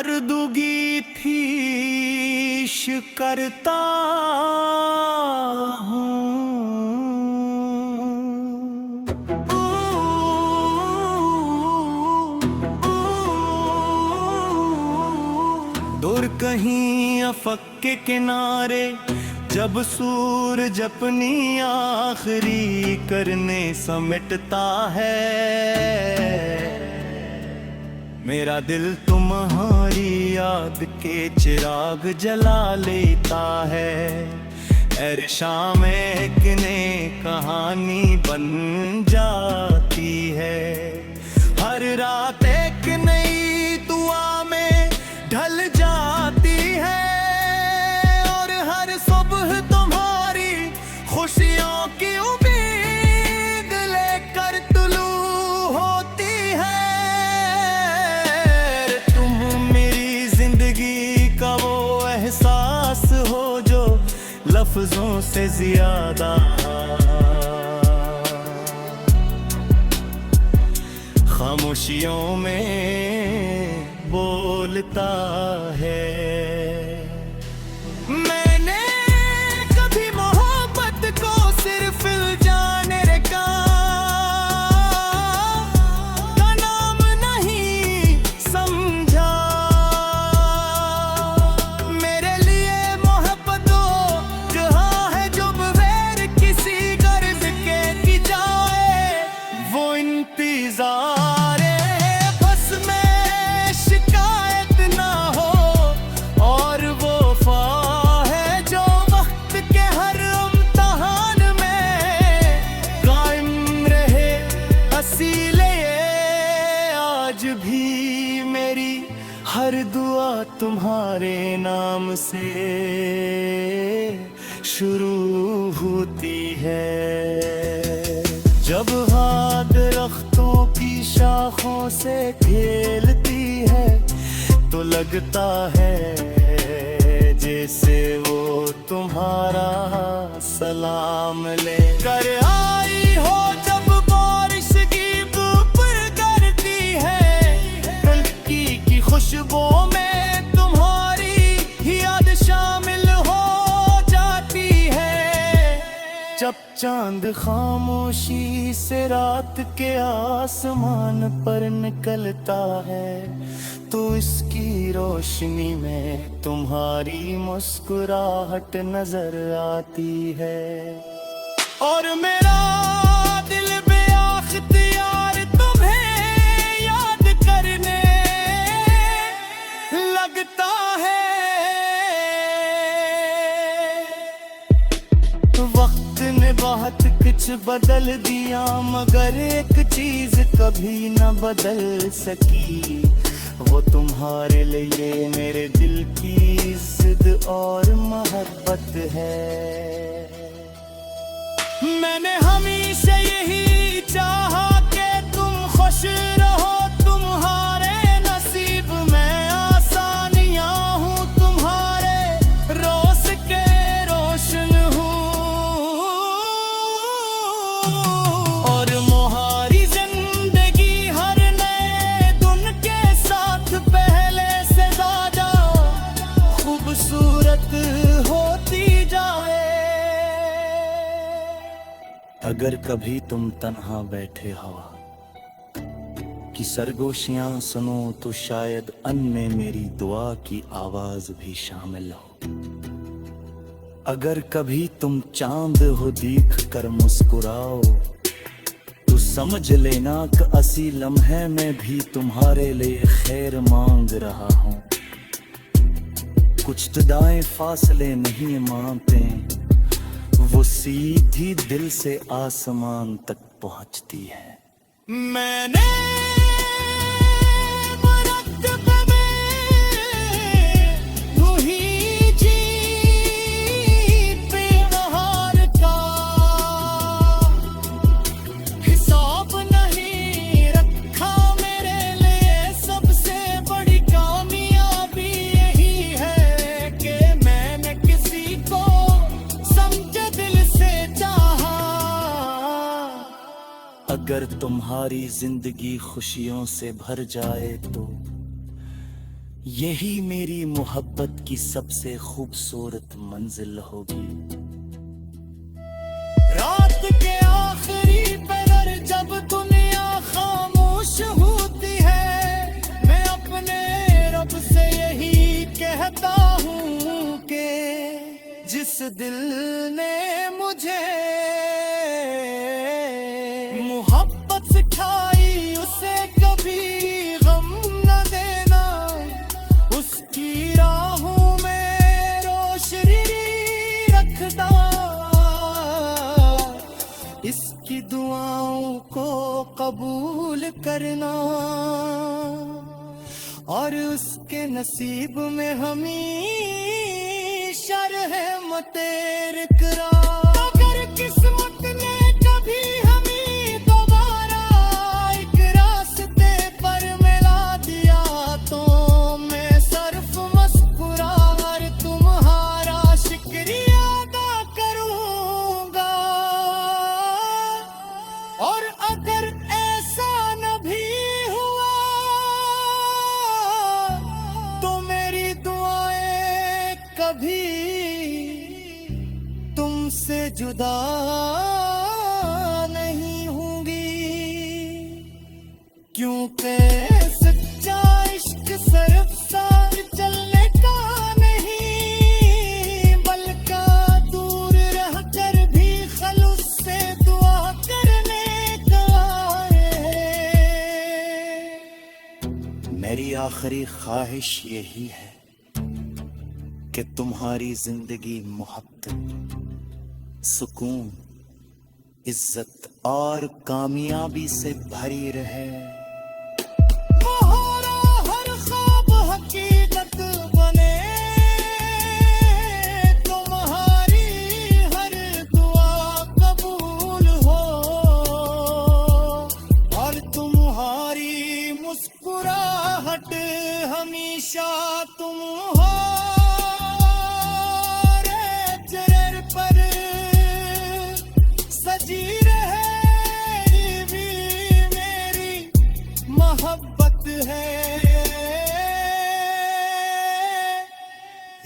हर दुगी fish करता हूँ। दूर कहीं अफक के किनारे जब सूरज अपनी आखिरी करने समेटता है, मेरा दिल तुम्हारी याद के चिराग जला लेता है। ऐ शाम एक ने कहानी बन जाती है, हर रात एक नई दुआ में ढल जाती है, और हर सुबह तुम्हारी खुशियों की उम्मीद लेकर तुलू होती है। का वो एहसास हो जो लफ्जों से ज्यादा खामोशियों में बोलता है। मैंने कभी मोहब्बत को सिर्फ जाने का नाम नहीं समझा। बस में शिकायत ना हो, और वो वफा है जो वक्त के हर इम्तिहान में कायम रहे असीले। आज भी मेरी हर दुआ तुम्हारे नाम से शुरू होती है। जब हाथ दरख्तों की शाखों से खेलती है तो लगता है जैसे वो तुम्हारा सलाम ले कर आई हो। जब बारिश की ऊपर करती है हल्की की खुशबू में तुम्हारी याद शामिल हो जाती है। जब चांद खामोशी से रात के आसमान पर निकलता है तो इसकी रोशनी में तुम्हारी मुस्कुराहट नजर आती है। और मेरा दिल बेअख्तियार तुम्हें याद करने लगता है। वक्त ने बहुत कुछ बदल दिया मगर एक चीज कभी न बदल सकी, वो तुम्हारे लिए मेरे दिल की जिद और मोहब्बत है। मैंने हमेशा यही चाहा कि तुम खुश रहो, तुम्हारे नसीब में आसानियां हूँ, तुम्हारे रोज के रोशन हूँ। और मोहारी जिंदगी हर नए दिन के साथ पहले से ज्यादा खूबसूरत होती जाए। अगर कभी तुम तन्हा बैठे हवा की सरगोशियां सुनो तो शायद अन में मेरी दुआ की आवाज भी शामिल हो। अगर कभी तुम चांद हो देख कर मुस्कुराओ तो समझ लेना कि असी लम्हे में भी तुम्हारे लिए खैर मांग रहा हूँ। कुछ तदाएं फासले नहीं मानते, वो सीधी दिल से आसमान तक पहुंचती है। मैंने अगर तुम्हारी जिंदगी खुशियों से भर जाए तो यही मेरी मोहब्बत की सबसे खूबसूरत मंजिल होगी। रात के आखिरी पहर जब दुनिया खामोश होती है, मैं अपने रब से यही कहता हूँ कि जिस दिल ने मुझे मोहब्बत सिखाई उसे कभी गम न देना, उसकी राहों में रोशनी रखना, इसकी दुआओं को कबूल करना और उसके नसीब में हमेशा रहमते इकरार। अगर किस्मत ने कभी हमें दोबारा एक रास्ते पर मिला दिया तो मैं सिर्फ मुस्कुरा कर तुम्हारा शुक्रिया अदा करूंगा। और अगर ऐसा न भी हुआ तो मेरी दुआएं कभी तुमसे जुदा नहीं होंगी, क्योंकि सच्चा इश्क सिर्फ साथ चलने का नहीं बल्कि दूर रहकर भी खलूस से दुआ करने का है। मेरी आखिरी ख्वाहिश यही है कि तुम्हारी जिंदगी मोहब्बत, सुकून, इज्जत और कामयाबी से भरी रहे। तुम्हारा हर ख्वाब हकीकत बने, तुम्हारी हर दुआ कबूल हो और तुम्हारी मुस्कुराहट हमेशा तुम्हारे चेहरे पर सजी रहे, भी मेरी मोहब्बत है।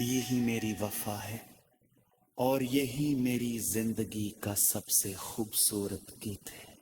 यही मेरी वफा है और यही मेरी जिंदगी का सबसे खूबसूरत गीत है।